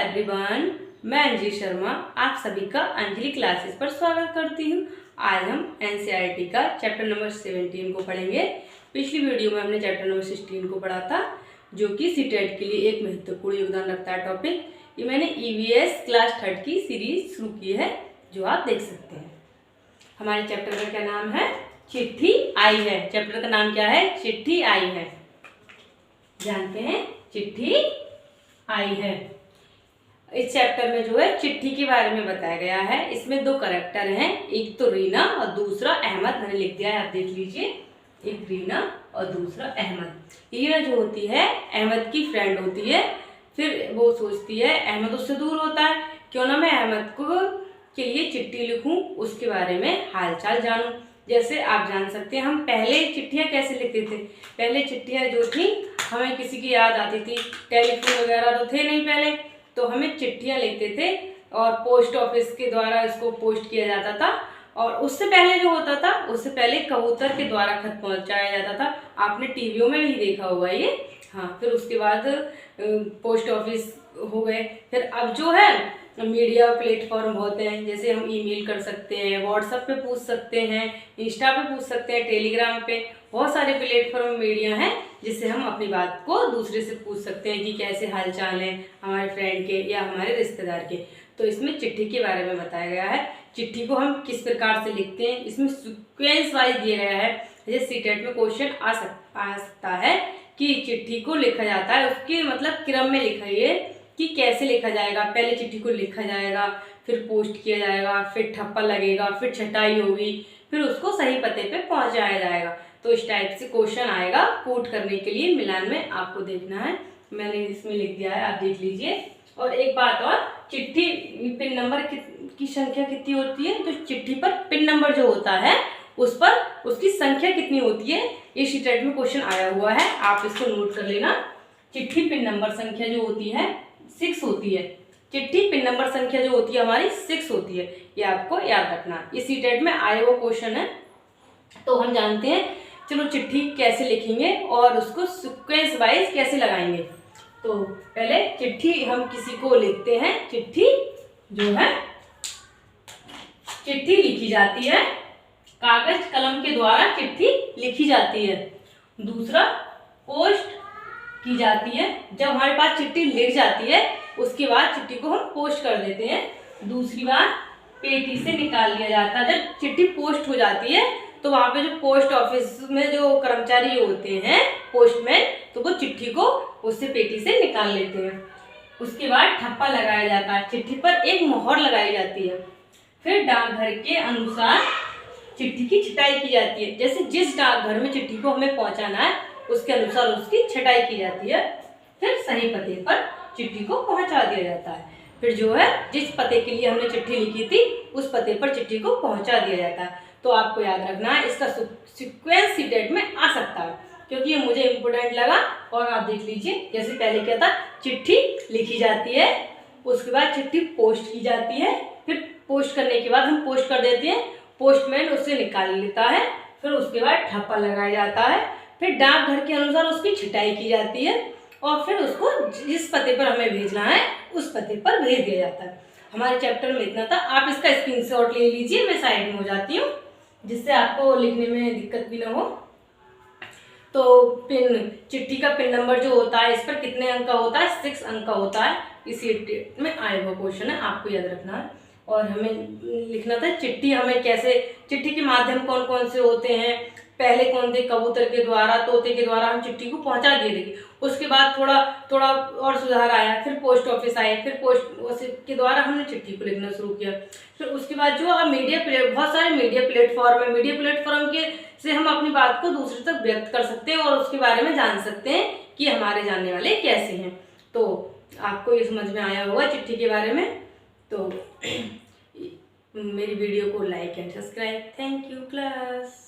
Everyone, मैं अंजलि शर्मा आप सभी का अंजलि क्लासेस पर स्वागत करती हूँ। आज हम एनसीईआरटी का चैप्टर नंबर 17 को पढ़ेंगे। पिछली वीडियो में हमने चैप्टर नंबर 16 को पढ़ा था, जो कि सीटेट के लिए एक महत्वपूर्ण योगदान रखता है टॉपिक। ये मैंने ईवीएस क्लास 3 की सीरीज शुरू की है, जो आप देख सकते हैं। हमारे चैप्टर का क्या नाम है? चिट्ठी आई है। चैप्टर का नाम क्या है? चिट्ठी आई है। जानते हैं, चिट्ठी आई है। इस चैप्टर में जो है चिट्ठी के बारे में बताया गया है। इसमें दो कैरेक्टर हैं, एक तो रीना और दूसरा अहमद। मैंने लिख दिया है, आप देख लीजिए। एक रीना और दूसरा अहमद। रीना जो होती है अहमद की फ्रेंड होती है। फिर वो सोचती है, अहमद उससे दूर होता है, क्यों ना मैं अहमद को के लिए चिट्ठी लिखूं, उसके बारे में हालचाल जानूं। जैसे आप जान सकते हैं, हम पहले चिट्ठियाँ कैसे लिखते थे। पहले चिट्ठियाँ जो थी, हमें किसी की याद आती थी, टेलीफोन वगैरह तो थे नहीं पहले, तो हमें चिट्ठियाँ लिखते थे और पोस्ट ऑफिस के द्वारा इसको पोस्ट किया जाता था। और उससे पहले जो होता था, उससे पहले कबूतर के द्वारा खत पहुंचाया जाता था। आपने टीवियों में भी देखा होगा ये। हाँ, फिर उसके बाद पोस्ट ऑफिस हो गए। फिर अब जो है मीडिया प्लेटफॉर्म होते हैं, जैसे हम ईमेल कर सकते हैं, व्हाट्सएप पे पूछ सकते हैं, इंस्टा पे पूछ सकते हैं, टेलीग्राम पे। बहुत सारे प्लेटफॉर्म मीडिया हैं जिससे हम अपनी बात को दूसरे से पूछ सकते हैं कि कैसे हालचाल है हमारे फ्रेंड के या हमारे रिश्तेदार के। तो इसमें चिट्ठी के बारे में बताया गया है। चिट्ठी को हम किस प्रकार से लिखते हैं, इसमें सीक्वेंस वाइज दिया गया है। जैसे सीटेट में क्वेश्चन आ सकता है कि चिट्ठी को लिखा जाता है, उसके मतलब क्रम में लिखाइए कि कैसे लिखा जाएगा। पहले चिट्ठी को लिखा जाएगा, फिर पोस्ट किया जाएगा, फिर ठप्पा लगेगा, फिर छटाई होगी, फिर उसको सही पते पे पहुंचाया जाएगा। तो इस टाइप से क्वेश्चन आएगा। कोट करने के लिए मिलान में आपको देखना है, मैंने इसमें लिख दिया है, आप देख लीजिए। और एक बात और, चिट्ठी पिन नंबर की संख्या कितनी होती है, तो चिट्ठी पर पिन नंबर जो होता है उस पर उसकी संख्या कितनी होती है, ये सीटेट में क्वेश्चन आया हुआ है, आप इसको नोट कर लेना। चिट्ठी पिन नंबर संख्या जो होती है 6 होती है। चिट्ठी पिन नंबर संख्या जो होती है हमारी 6 होती है, ये आपको याद रखना। ये सीटेट में आया हुआ क्वेश्चन है। तो हम जानते हैं, चलो चिट्ठी कैसे लिखेंगे और उसको सीक्वेंस वाइज कैसे लगाएंगे। तो पहले चिट्ठी हम किसी को लिखते हैं। चिट्ठी जो है, चिट्ठी लिखी जाती है, कागज कलम के द्वारा चिट्ठी लिखी जाती है। दूसरा, पोस्ट की जाती है। जब हमारे पास चिट्ठी लिख जाती है, उसके बाद चिट्ठी को हम पोस्ट कर देते हैं। दूसरी बात, पेटी से निकाल लिया जाता है। जब चिट्ठी पोस्ट हो जाती है तो वहाँ पे जो पोस्ट ऑफिस में जो कर्मचारी होते हैं, पोस्टमैन, तो वो चिट्ठी को उससे पेटी से निकाल लेते हैं। उसके बाद ठप्पा लगाया जाता है, चिट्ठी पर एक मोहर लगाई जाती है। फिर डाकघर के अनुसार चिट्ठी की छटाई की जाती है। जैसे जिस डाकघर में चिट्ठी को हमें पहुंचाना है, उसके अनुसार उसकी छटाई की जाती है। फिर सही पते पर चिट्ठी को पहुंचा दिया जाता है। फिर जो है, जिस पते के लिए हमने चिट्ठी लिखी थी, उस पते पर चिट्ठी को पहुंचा दिया जाता है। तो आपको याद रखना है, इसका सीक्वेंस सीटेट में आ सकता है, क्योंकि ये मुझे इम्पोर्टेंट लगा। और आप देख लीजिए, जैसे पहले क्या था, चिट्ठी लिखी जाती है, उसके बाद चिट्ठी पोस्ट की जाती है। फिर पोस्ट करने के बाद हम पोस्ट कर देते हैं, पोस्टमैन उससे निकाल लेता है। फिर उसके बाद ठप्पा लगाया जाता है। फिर डाकघर के अनुसार उसकी छटाई की जाती है और फिर उसको जिस पते पर हमें भेजना है उस पते पर भेज दिया जाता है। हमारे चैप्टर में इतना था। आप इसका स्क्रीनशॉट ले लीजिए, मैं साइड में हो जाती हूँ, जिससे आपको लिखने में दिक्कत भी ना हो। तो चिट्ठी का पिन नंबर जो होता है, इस पर कितने अंक का होता है? 6 अंक का होता है। इसी में आया हुआ क्वेश्चन है, आपको याद रखना है। और हमें लिखना था चिट्ठी हमें कैसे, चिट्ठी के माध्यम कौन कौन से होते हैं। पहले कौन थे? कबूतर के द्वारा, तोते के द्वारा हम चिट्ठी को पहुंचा दिए थे। उसके बाद थोड़ा और सुधार आया, फिर पोस्ट ऑफिस आए, फिर पोस्ट के द्वारा हमने चिट्ठी को लिखना शुरू किया। फिर उसके बाद जो अब बहुत सारे मीडिया प्लेटफॉर्म है। मीडिया प्लेटफॉर्म के से हम अपनी बात को दूसरे तक व्यक्त कर सकते हैं और उसके बारे में जान सकते हैं कि हमारे जानने वाले कैसे हैं। तो आपको ये समझ में आया होगा चिट्ठी के बारे में। तो मेरी वीडियो को like and subscribe. Thank you class.